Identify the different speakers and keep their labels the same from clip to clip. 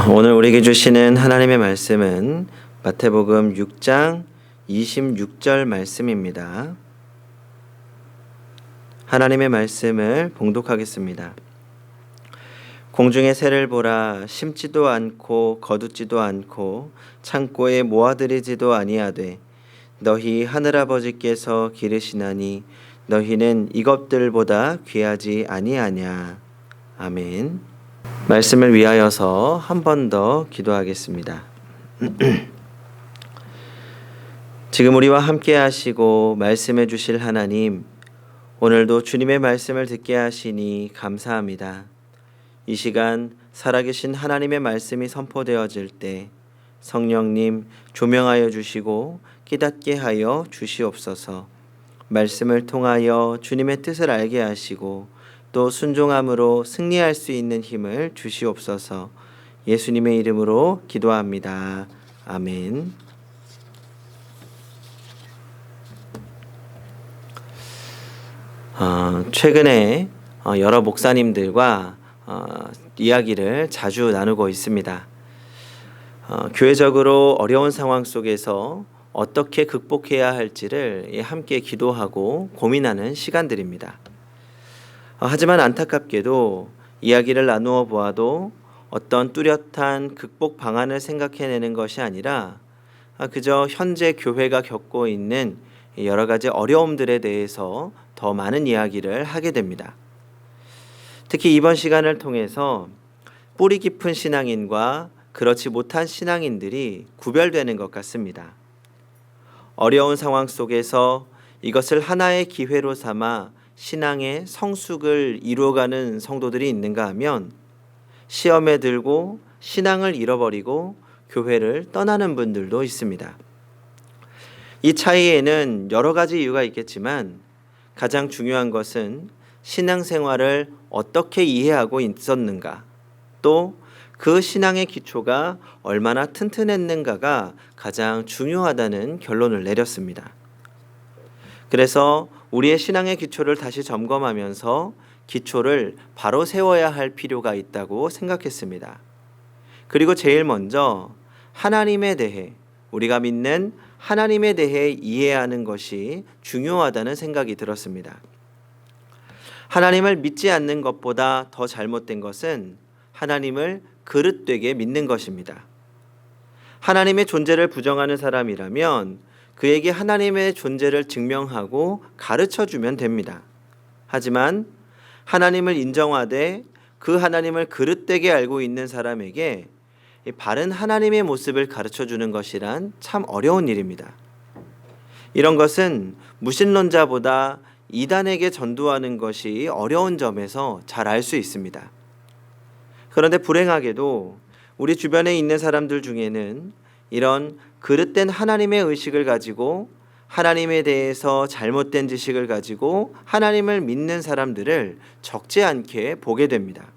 Speaker 1: 오늘 우리에게 주시는 하나님의 말씀은 마태복음 6장 26절 말씀입니다. 하나님의 말씀을 봉독하겠습니다. 공중의 새를 보라, 심지도 않고 거두지도 않고 창고에 모아들이지도 아니하되 너희 하늘아버지께서 기르시나니 너희는 이것들보다 귀하지 아니하냐. 아멘. 말씀을 위하여서 한 번 더 기도하겠습니다. 지금 우리와 함께 하시고 말씀해 주실 하나님, 오늘도 주님의 말씀을 듣게 하시니 감사합니다. 이 시간 살아계신 하나님의 말씀이 선포되어질 때 성령님 조명하여 주시고 깨닫게 하여 주시옵소서. 말씀을 통하여 주님의 뜻을 알게 하시고 또 순종함으로 승리할 수 있는 힘을 주시옵소서. 예수님의 이름으로 기도합니다. 아멘. 최근에 여러 목사님들과 이야기를 자주 나누고 있습니다. 교회적으로 어려운 상황 속에서 어떻게 극복해야 할지를 함께 기도하고 고민하는 시간들입니다. 하지만 안타깝게도 이야기를 나누어 보아도 어떤 뚜렷한 극복 방안을 생각해내는 것이 아니라 그저 현재 교회가 겪고 있는 여러 가지 어려움들에 대해서 더 많은 이야기를 하게 됩니다. 특히 이번 시간을 통해서 뿌리 깊은 신앙인과 그렇지 못한 신앙인들이 구별되는 것 같습니다. 어려운 상황 속에서 이것을 하나의 기회로 삼아 신앙의 성숙을 이루어가는 성도들이 있는가 하면 시험에 들고 신앙을 잃어버리고 교회를 떠나는 분들도 있습니다. 이 차이에는 여러 가지 이유가 있겠지만 가장 중요한 것은 신앙생활을 어떻게 이해하고 있었는가, 또 그 신앙의 기초가 얼마나 튼튼했는가가 가장 중요하다는 결론을 내렸습니다. 그래서 우리의 신앙의 기초를 다시 점검하면서 기초를 바로 세워야 할 필요가 있다고 생각했습니다. 그리고 제일 먼저 하나님에 대해, 우리가 믿는 하나님에 대해 이해하는 것이 중요하다는 생각이 들었습니다. 하나님을 믿지 않는 것보다 더 잘못된 것은 하나님을 그릇되게 믿는 것입니다. 하나님의 존재를 부정하는 사람이라면 그에게 하나님의 존재를 증명하고 가르쳐주면 됩니다. 하지만 하나님을 인정하되 그 하나님을 그릇되게 알고 있는 사람에게 바른 하나님의 모습을 가르쳐주는 것이란 참 어려운 일입니다. 이런 것은 무신론자보다 이단에게 전도하는 것이 어려운 점에서 잘 알 수 있습니다. 그런데 불행하게도 우리 주변에 있는 사람들 중에는 이런 그릇된 하나님의 의식을 가지고 하나님에 대해서 잘못된 지식을 가지고 하나님을 믿는 사람들을 적지 않게 보게 됩니다.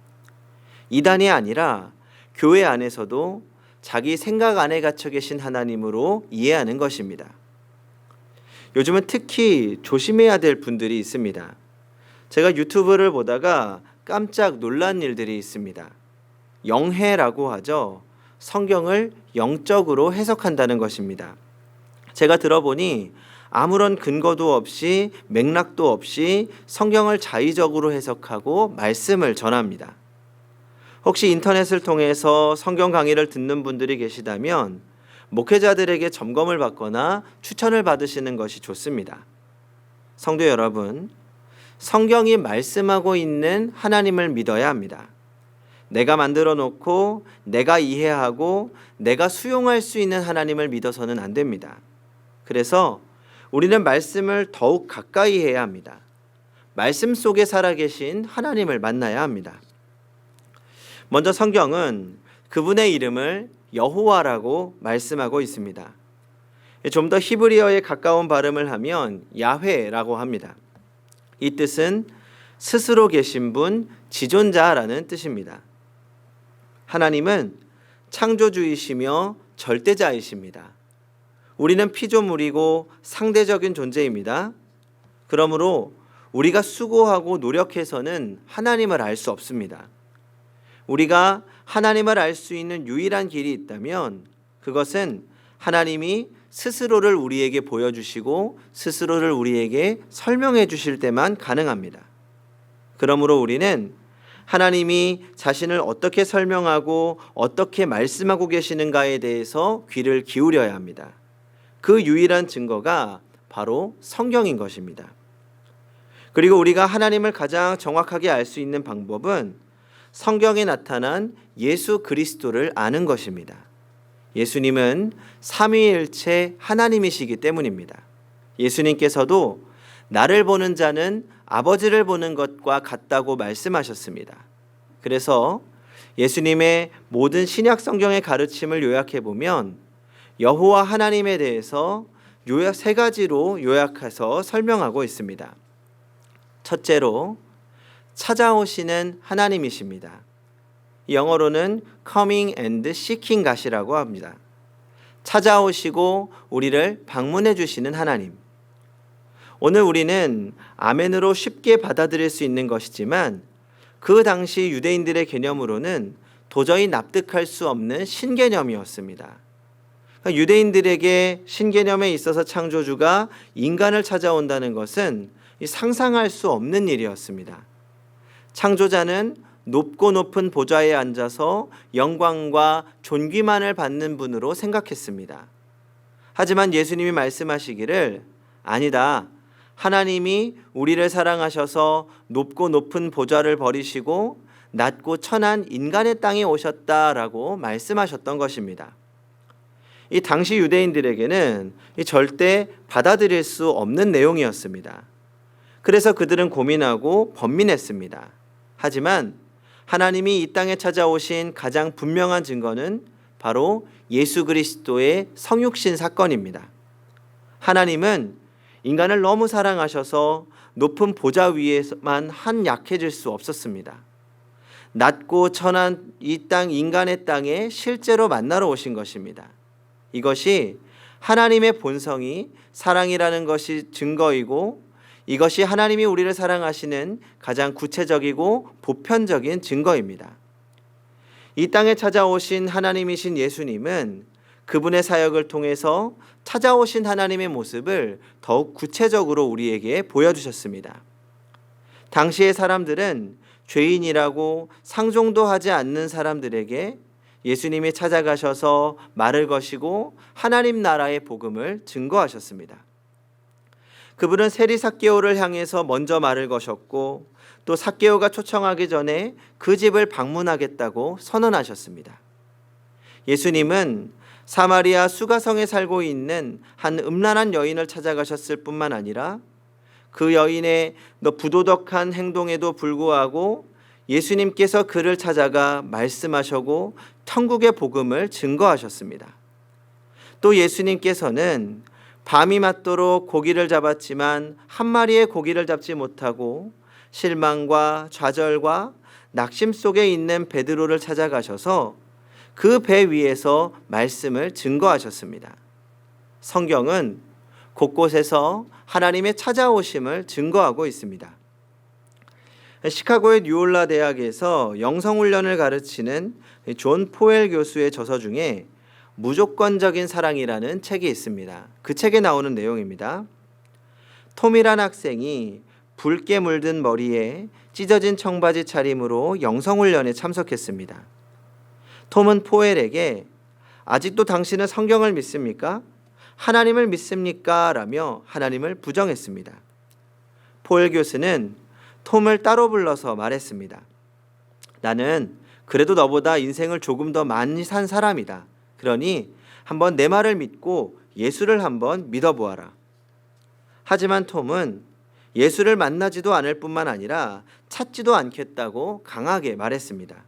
Speaker 1: 이단이 아니라 교회 안에서도 자기 생각 안에 갇혀 계신 하나님으로 이해하는 것입니다. 요즘은 특히 조심해야 될 분들이 있습니다. 제가 유튜브를 보다가 깜짝 놀란 일들이 있습니다. 영해라고 하죠. 성경을 영적으로 해석한다는 것입니다. 제가 들어보니 아무런 근거도 없이 맥락도 없이 성경을 자의적으로 해석하고 말씀을 전합니다. 혹시 인터넷을 통해서 성경 강의를 듣는 분들이 계시다면 목회자들에게 점검을 받거나 추천을 받으시는 것이 좋습니다. 성도 여러분, 성경이 말씀하고 있는 하나님을 믿어야 합니다. 내가 만들어 놓고 내가 이해하고 내가 수용할 수 있는 하나님을 믿어서는 안 됩니다. 그래서 우리는 말씀을 더욱 가까이 해야 합니다. 말씀 속에 살아계신 하나님을 만나야 합니다. 먼저 성경은 그분의 이름을 여호와라고 말씀하고 있습니다. 좀 더 히브리어에 가까운 발음을 하면 야훼라고 합니다. 이 뜻은 스스로 계신 분, 지존자라는 뜻입니다. 하나님은 창조주이시며 절대자이십니다. 우리는 피조물이고 상대적인 존재입니다. 그러므로 우리가 수고하고 노력해서는 하나님을 알 수 없습니다. 우리가 하나님을 알 수 있는 유일한 길이 있다면 그것은 하나님이 스스로를 우리에게 보여주시고 스스로를 우리에게 설명해 주실 때만 가능합니다. 그러므로 우리는 하나님이 자신을 어떻게 설명하고 어떻게 말씀하고 계시는가에 대해서 귀를 기울여야 합니다. 그 유일한 증거가 바로 성경인 것입니다. 그리고 우리가 하나님을 가장 정확하게 알 수 있는 방법은 성경에 나타난 예수 그리스도를 아는 것입니다. 예수님은 삼위일체 하나님이시기 때문입니다. 예수님께서도 나를 보는 자는 아버지를 보는 것과 같다고 말씀하셨습니다. 그래서 예수님의 모든 신약 성경의 가르침을 요약해 보면 여호와 하나님에 대해서 요약 세 가지로 요약해서 설명하고 있습니다. 첫째로 찾아오시는 하나님이십니다. 영어로는 coming and seeking God이라고 합니다. 찾아오시고 우리를 방문해 주시는 하나님. 오늘 우리는 아멘으로 쉽게 받아들일 수 있는 것이지만 그 당시 유대인들의 개념으로는 도저히 납득할 수 없는 신개념이었습니다. 유대인들에게 신개념에 있어서 창조주가 인간을 찾아온다는 것은 상상할 수 없는 일이었습니다. 창조자는 높고 높은 보좌에 앉아서 영광과 존귀만을 받는 분으로 생각했습니다. 하지만 예수님이 말씀하시기를 아니다. 하나님이 우리를 사랑하셔서 높고 높은 보좌를 버리시고 낮고 천한 인간의 땅에 오셨다라고 말씀하셨던 것입니다. 이 당시 유대인들에게는 절대 받아들일 수 없는 내용이었습니다. 그래서 그들은 고민하고 번민했습니다. 하지만 하나님이 이 땅에 찾아오신 가장 분명한 증거는 바로 예수 그리스도의 성육신 사건입니다. 하나님은 인간을 너무 사랑하셔서 높은 보좌 위에만 약해질 수 없었습니다. 낮고 천한 이 땅 인간의 땅에 실제로 만나러 오신 것입니다. 이것이 하나님의 본성이 사랑이라는 것이 증거이고 이것이 하나님이 우리를 사랑하시는 가장 구체적이고 보편적인 증거입니다. 이 땅에 찾아오신 하나님이신 예수님은 그분의 사역을 통해서 찾아오신 하나님의 모습을 더욱 구체적으로 우리에게 보여주셨습니다. 당시의 사람들은 죄인이라고 상종도 하지 않는 사람들에게 예수님이 찾아가셔서 말을 거시고 하나님 나라의 복음을 증거하셨습니다. 그분은 세리 삭개오를 향해서 먼저 말을 거셨고 또 삭개오가 초청하기 전에 그 집을 방문하겠다고 선언하셨습니다. 예수님은 사마리아 수가성에 살고 있는 한 음란한 여인을 찾아가셨을 뿐만 아니라 그 여인의 부도덕한 행동에도 불구하고 예수님께서 그를 찾아가 말씀하시고 천국의 복음을 증거하셨습니다. 또 예수님께서는 밤이 맞도록 고기를 잡았지만 한 마리의 고기를 잡지 못하고 실망과 좌절과 낙심 속에 있는 베드로를 찾아가셔서 그 배 위에서 말씀을 증거하셨습니다. 성경은 곳곳에서 하나님의 찾아오심을 증거하고 있습니다. 시카고의 뉴올라 대학에서 영성훈련을 가르치는 존 포엘 교수의 저서 중에 무조건적인 사랑이라는 책이 있습니다. 그 책에 나오는 내용입니다. 톰이란 학생이 붉게 물든 머리에 찢어진 청바지 차림으로 영성훈련에 참석했습니다. 톰은 포엘에게 아직도 당신은 성경을 믿습니까? 하나님을 믿습니까? 라며 하나님을 부정했습니다. 포엘 교수는 톰을 따로 불러서 말했습니다. 나는 그래도 너보다 인생을 조금 더 많이 산 사람이다. 그러니 한번 내 말을 믿고 예수를 한번 믿어보아라. 하지만 톰은 예수를 만나지도 않을 뿐만 아니라 찾지도 않겠다고 강하게 말했습니다.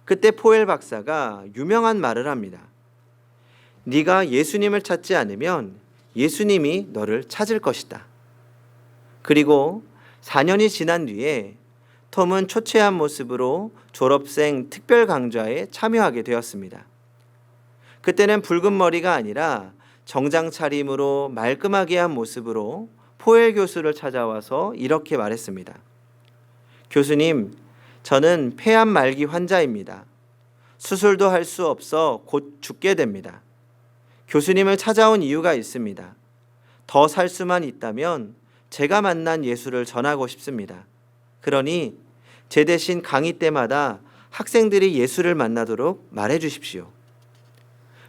Speaker 1: 그때 포엘 박사가 유명한 말을 합니다. 네가 예수님을 찾지 않으면 예수님이 너를 찾을 것이다. 그리고 4년이 지난 뒤에 톰은 초췌한 모습으로 졸업생 특별 강좌에 참여하게 되었습니다. 그때는 붉은 머리가 아니라 정장 차림으로 말끔하게 한 모습으로 포엘 교수를 찾아와서 이렇게 말했습니다. 교수님, 저는 폐암 말기 환자입니다. 수술도 할 수 없어 곧 죽게 됩니다. 교수님을 찾아온 이유가 있습니다. 더 살 수만 있다면 제가 만난 예수를 전하고 싶습니다. 그러니 제 대신 강의 때마다 학생들이 예수를 만나도록 말해 주십시오.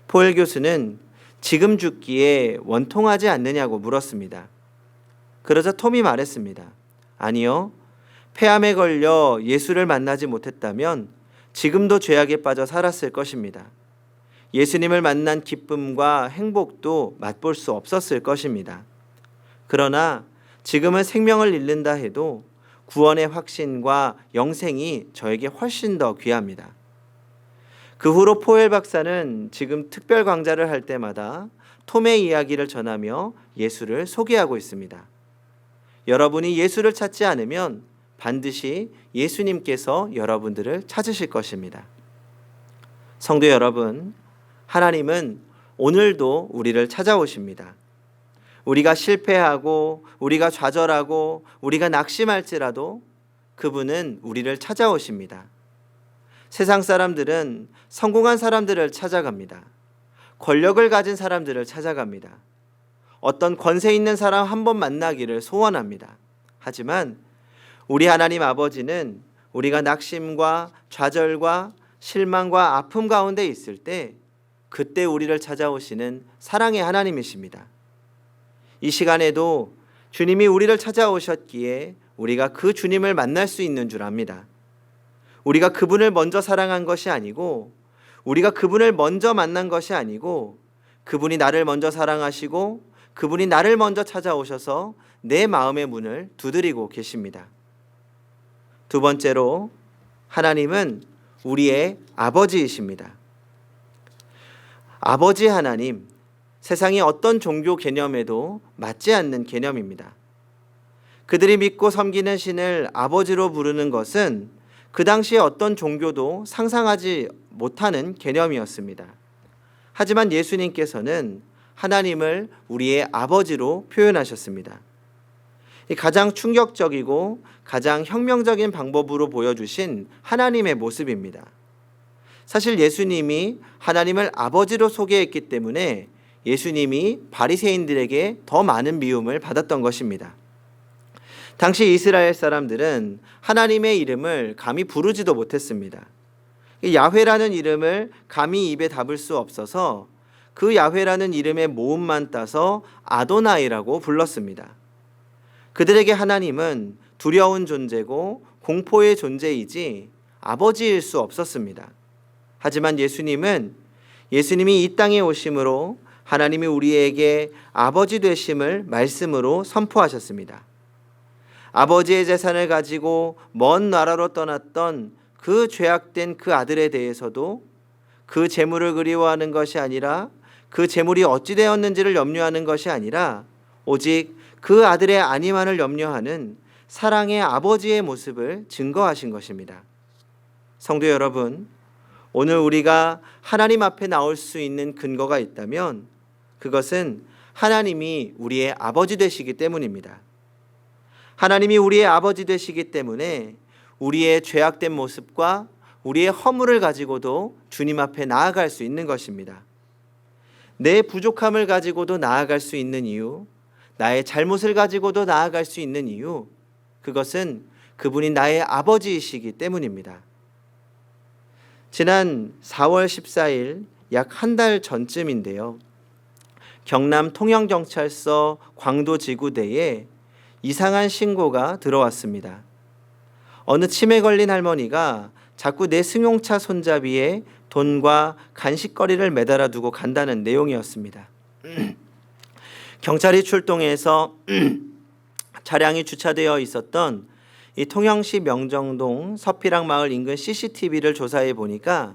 Speaker 1: 포엘 교수는 지금 죽기에 원통하지 않느냐고 물었습니다. 그러자 톰이 말했습니다. 아니요. 폐암에 걸려 예수를 만나지 못했다면 지금도 죄악에 빠져 살았을 것입니다. 예수님을 만난 기쁨과 행복도 맛볼 수 없었을 것입니다. 그러나 지금은 생명을 잃는다 해도 구원의 확신과 영생이 저에게 훨씬 더 귀합니다. 그 후로 포엘 박사는 지금 특별 강좌를 할 때마다 톰의 이야기를 전하며 예수를 소개하고 있습니다. 여러분이 예수를 찾지 않으면 반드시 예수님께서 여러분들을 찾으실 것입니다. 성도 여러분, 하나님은 오늘도 우리를 찾아오십니다. 우리가 실패하고 우리가 좌절하고 우리가 낙심할지라도 그분은 우리를 찾아오십니다. 세상 사람들은 성공한 사람들을 찾아갑니다. 권력을 가진 사람들을 찾아갑니다. 어떤 권세 있는 사람 한 번 만나기를 소원합니다. 하지만 우리 하나님 아버지는 우리가 낙심과 좌절과 실망과 아픔 가운데 있을 때 그때 우리를 찾아오시는 사랑의 하나님이십니다. 이 시간에도 주님이 우리를 찾아오셨기에 우리가 그 주님을 만날 수 있는 줄 압니다. 우리가 그분을 먼저 사랑한 것이 아니고 우리가 그분을 먼저 만난 것이 아니고 그분이 나를 먼저 사랑하시고 그분이 나를 먼저 찾아오셔서 내 마음의 문을 두드리고 계십니다. 두 번째로 하나님은 우리의 아버지이십니다. 아버지 하나님, 세상의 어떤 종교 개념에도 맞지 않는 개념입니다. 그들이 믿고 섬기는 신을 아버지로 부르는 것은 그 당시에 어떤 종교도 상상하지 못하는 개념이었습니다. 하지만 예수님께서는 하나님을 우리의 아버지로 표현하셨습니다. 가장 충격적이고 가장 혁명적인 방법으로 보여주신 하나님의 모습입니다. 사실 예수님이 하나님을 아버지로 소개했기 때문에 예수님이 바리새인들에게 더 많은 미움을 받았던 것입니다. 당시 이스라엘 사람들은 하나님의 이름을 감히 부르지도 못했습니다. 야훼라는 이름을 감히 입에 담을 수 없어서 그 야훼라는 이름의 모음만 따서 아도나이라고 불렀습니다. 그들에게 하나님은 두려운 존재고 공포의 존재이지 아버지일 수 없었습니다. 하지만 예수님이 이 땅에 오심으로 하나님이 우리에게 아버지 되심을 말씀으로 선포하셨습니다. 아버지의 재산을 가지고 먼 나라로 떠났던 그 죄악된 그 아들에 대해서도 그 재물을 그리워하는 것이 아니라 그 재물이 어찌 되었는지를 염려하는 것이 아니라 오직 그 아들의 안위만을 염려하는 사랑의 아버지의 모습을 증거하신 것입니다. 성도 여러분, 오늘 우리가 하나님 앞에 나올 수 있는 근거가 있다면 그것은 하나님이 우리의 아버지 되시기 때문입니다. 하나님이 우리의 아버지 되시기 때문에 우리의 죄악된 모습과 우리의 허물을 가지고도 주님 앞에 나아갈 수 있는 것입니다. 내 부족함을 가지고도 나아갈 수 있는 이유, 나의 잘못을 가지고도 나아갈 수 있는 이유, 그것은 그분이 나의 아버지이시기 때문입니다. 지난 4월 14일 약 한 달 전쯤인데요. 경남 통영경찰서 광도지구대에 이상한 신고가 들어왔습니다. 어느 치매 걸린 할머니가 자꾸 내 승용차 손잡이에 돈과 간식거리를 매달아 두고 간다는 내용이었습니다. 경찰이 출동해서 차량이 주차되어 있었던 이 통영시 명정동 서피랑 마을 인근 CCTV를 조사해 보니까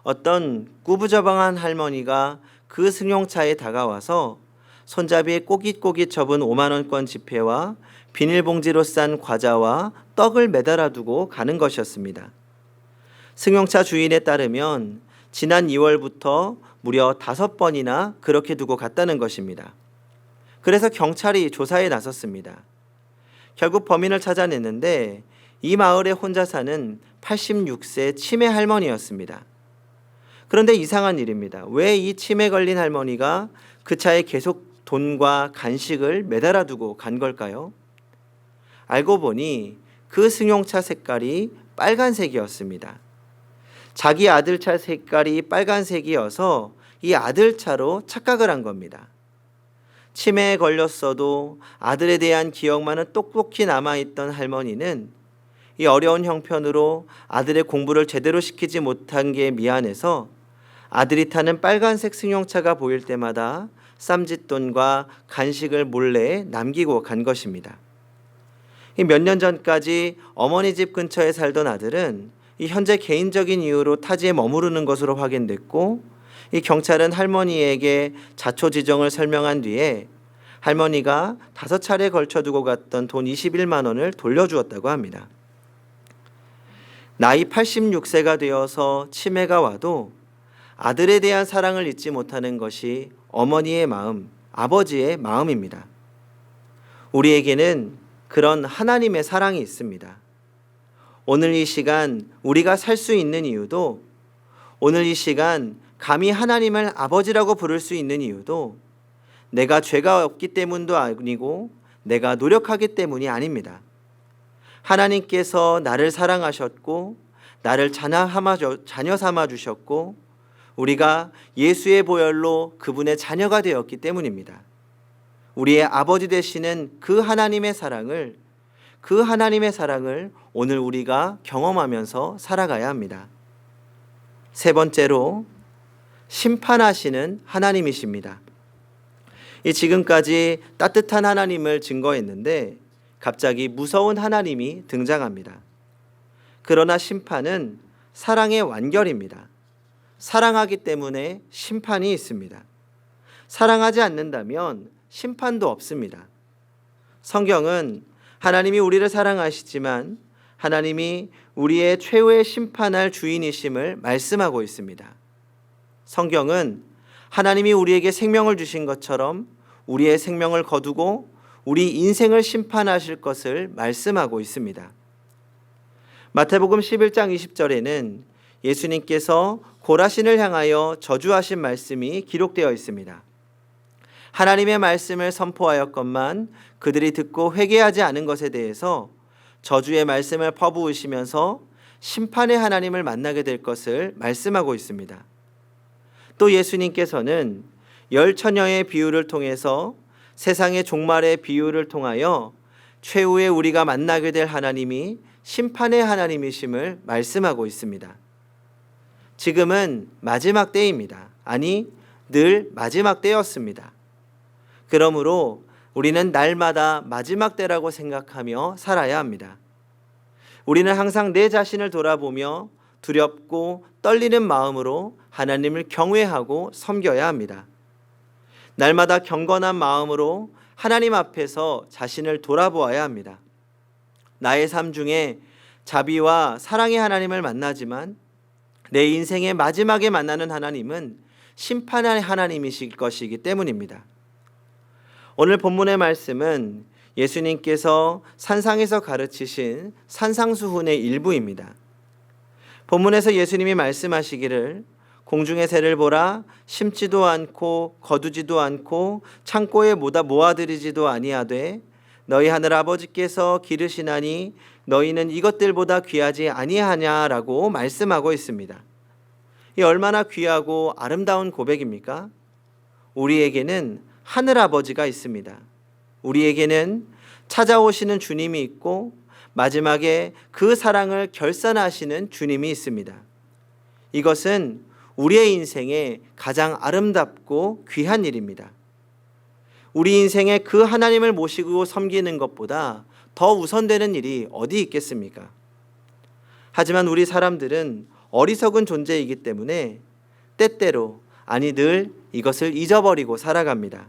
Speaker 1: 어떤 꾸부저방한 할머니가 그 승용차에 다가와서 손잡이에 꼬깃꼬깃 접은 5만 원권 지폐와 비닐봉지로 싼 과자와 떡을 매달아 두고 가는 것이었습니다. 승용차 주인에 따르면 지난 2월부터 무려 5번이나 그렇게 두고 갔다는 것입니다. 그래서 경찰이 조사에 나섰습니다. 결국 범인을 찾아냈는데 이 마을에 혼자 사는 86세 치매 할머니였습니다. 그런데 이상한 일입니다. 왜 이 치매 걸린 할머니가 그 차에 계속 돈과 간식을 매달아 두고 간 걸까요? 알고 보니 그 승용차 색깔이 빨간색이었습니다. 자기 아들 차 색깔이 빨간색이어서 이 아들 차로 착각을 한 겁니다. 치매에 걸렸어도 아들에 대한 기억만은 똑똑히 남아있던 할머니는 이 어려운 형편으로 아들의 공부를 제대로 시키지 못한 게 미안해서 아들이 타는 빨간색 승용차가 보일 때마다 쌈짓돈과 간식을 몰래 남기고 간 것입니다. 몇 년 전까지 어머니 집 근처에 살던 아들은 이 현재 개인적인 이유로 타지에 머무르는 것으로 확인됐고, 이 경찰은 할머니에게 자초지종을 설명한 뒤에 할머니가 5차례 걸쳐 두고 갔던 돈 21만 원을 돌려주었다고 합니다. 나이 86세가 되어서 치매가 와도 아들에 대한 사랑을 잊지 못하는 것이 어머니의 마음, 아버지의 마음입니다. 우리에게는 그런 하나님의 사랑이 있습니다. 오늘 이 시간 우리가 살 수 있는 이유도, 오늘 이 시간 감히 하나님을 아버지라고 부를 수 있는 이유도 내가 죄가 없기 때문도 아니고 내가 노력하기 때문이 아닙니다. 하나님께서 나를 사랑하셨고 나를 자녀 삼아 주셨고 우리가 예수의 보혈로 그분의 자녀가 되었기 때문입니다. 우리의 아버지 되시는 그 하나님의 사랑을 오늘 우리가 경험하면서 살아가야 합니다. 세 번째로, 심판하시는 하나님이십니다. 이 지금까지 따뜻한 하나님을 증거했는데 갑자기 무서운 하나님이 등장합니다. 그러나 심판은 사랑의 완결입니다. 사랑하기 때문에 심판이 있습니다. 사랑하지 않는다면 심판도 없습니다. 성경은 하나님이 우리를 사랑하시지만 하나님이 우리의 최후의 심판할 주인이심을 말씀하고 있습니다. 성경은 하나님이 우리에게 생명을 주신 것처럼 우리의 생명을 거두고 우리 인생을 심판하실 것을 말씀하고 있습니다. 마태복음 11장 20절에는 예수님께서 고라신을 향하여 저주하신 말씀이 기록되어 있습니다. 하나님의 말씀을 선포하였건만 그들이 듣고 회개하지 않은 것에 대해서 저주의 말씀을 퍼부으시면서 심판의 하나님을 만나게 될 것을 말씀하고 있습니다. 또 예수님께서는 열 처녀의 비유를 통해서 세상의 종말의 비유를 통하여 최후에 우리가 만나게 될 하나님이 심판의 하나님이심을 말씀하고 있습니다. 지금은 마지막 때입니다. 아니, 늘 마지막 때였습니다. 그러므로 우리는 날마다 마지막 때라고 생각하며 살아야 합니다. 우리는 항상 내 자신을 돌아보며 두렵고 떨리는 마음으로 하나님을 경외하고 섬겨야 합니다. 날마다 경건한 마음으로 하나님 앞에서 자신을 돌아보아야 합니다. 나의 삶 중에 자비와 사랑의 하나님을 만나지만 내 인생의 마지막에 만나는 하나님은 심판의 하나님이실 것이기 때문입니다. 오늘 본문의 말씀은 예수님께서 산상에서 가르치신 산상수훈의 일부입니다. 본문에서 예수님이 말씀하시기를 공중의 새를 보라, 심지도 않고 거두지도 않고 창고에 모아들이지도 아니하되 너희 하늘 아버지께서 기르시나니 너희는 이것들보다 귀하지 아니하냐라고 말씀하고 있습니다. 이 얼마나 귀하고 아름다운 고백입니까? 우리에게는 하늘 아버지가 있습니다. 우리에게는 찾아오시는 주님이 있고 마지막에 그 사랑을 결산하시는 주님이 있습니다. 이것은 우리의 인생에 가장 아름답고 귀한 일입니다. 우리 인생에 그 하나님을 모시고 섬기는 것보다 더 우선되는 일이 어디 있겠습니까? 하지만 우리 사람들은 어리석은 존재이기 때문에 때때로, 아니 늘 이것을 잊어버리고 살아갑니다.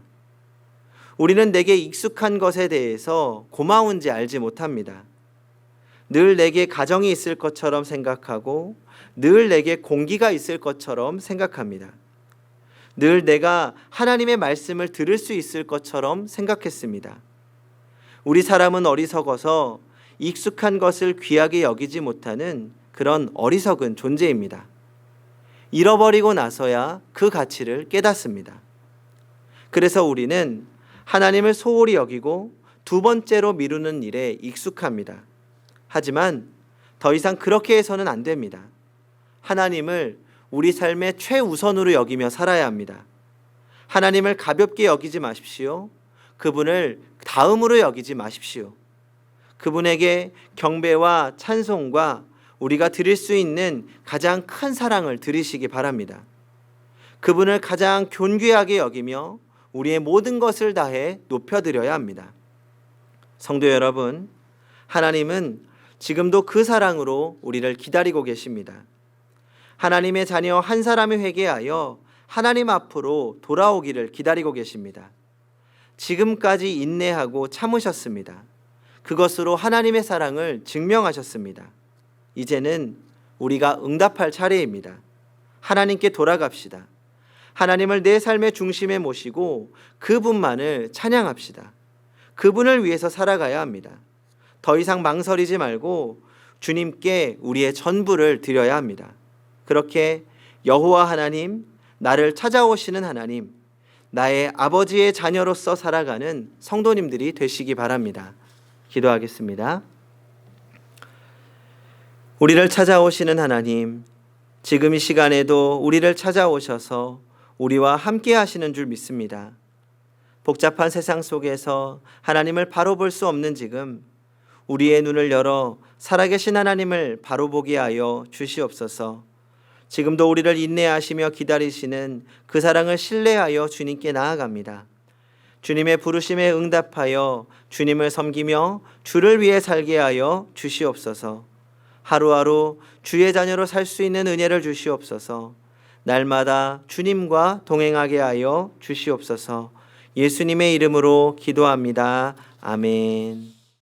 Speaker 1: 우리는 내게 익숙한 것에 대해서 고마운지 알지 못합니다. 늘 내게 가정이 있을 것처럼 생각하고 늘 내게 공기가 있을 것처럼 생각합니다. 늘 내가 하나님의 말씀을 들을 수 있을 것처럼 생각했습니다. 우리 사람은 어리석어서 익숙한 것을 귀하게 여기지 못하는 그런 어리석은 존재입니다. 잃어버리고 나서야 그 가치를 깨닫습니다. 그래서 우리는 하나님을 소홀히 여기고 두 번째로 미루는 일에 익숙합니다. 하지만 더 이상 그렇게 해서는 안 됩니다. 하나님을 우리 삶의 최우선으로 여기며 살아야 합니다. 하나님을 가볍게 여기지 마십시오. 그분을 다음으로 여기지 마십시오. 그분에게 경배와 찬송과 우리가 드릴 수 있는 가장 큰 사랑을 드리시기 바랍니다. 그분을 가장 존귀하게 여기며 우리의 모든 것을 다해 높여드려야 합니다. 성도 여러분, 하나님은 지금도 그 사랑으로 우리를 기다리고 계십니다. 하나님의 자녀 한 사람이 회개하여 하나님 앞으로 돌아오기를 기다리고 계십니다. 지금까지 인내하고 참으셨습니다. 그것으로 하나님의 사랑을 증명하셨습니다. 이제는 우리가 응답할 차례입니다. 하나님께 돌아갑시다. 하나님을 내 삶의 중심에 모시고 그분만을 찬양합시다. 그분을 위해서 살아가야 합니다. 더 이상 망설이지 말고 주님께 우리의 전부를 드려야 합니다. 그렇게 여호와 하나님, 나를 찾아오시는 하나님, 나의 아버지의 자녀로서 살아가는 성도님들이 되시기 바랍니다. 기도하겠습니다. 우리를 찾아오시는 하나님, 지금 이 시간에도 우리를 찾아오셔서 우리와 함께 하시는 줄 믿습니다. 복잡한 세상 속에서 하나님을 바로 볼 수 없는 지금 우리의 눈을 열어 살아계신 하나님을 바로 보게 하여 주시옵소서. 지금도 우리를 인내하시며 기다리시는 그 사랑을 신뢰하여 주님께 나아갑니다. 주님의 부르심에 응답하여 주님을 섬기며 주를 위해 살게 하여 주시옵소서. 하루하루 주의 자녀로 살 수 있는 은혜를 주시옵소서. 날마다 주님과 동행하게 하여 주시옵소서. 예수님의 이름으로 기도합니다. 아멘.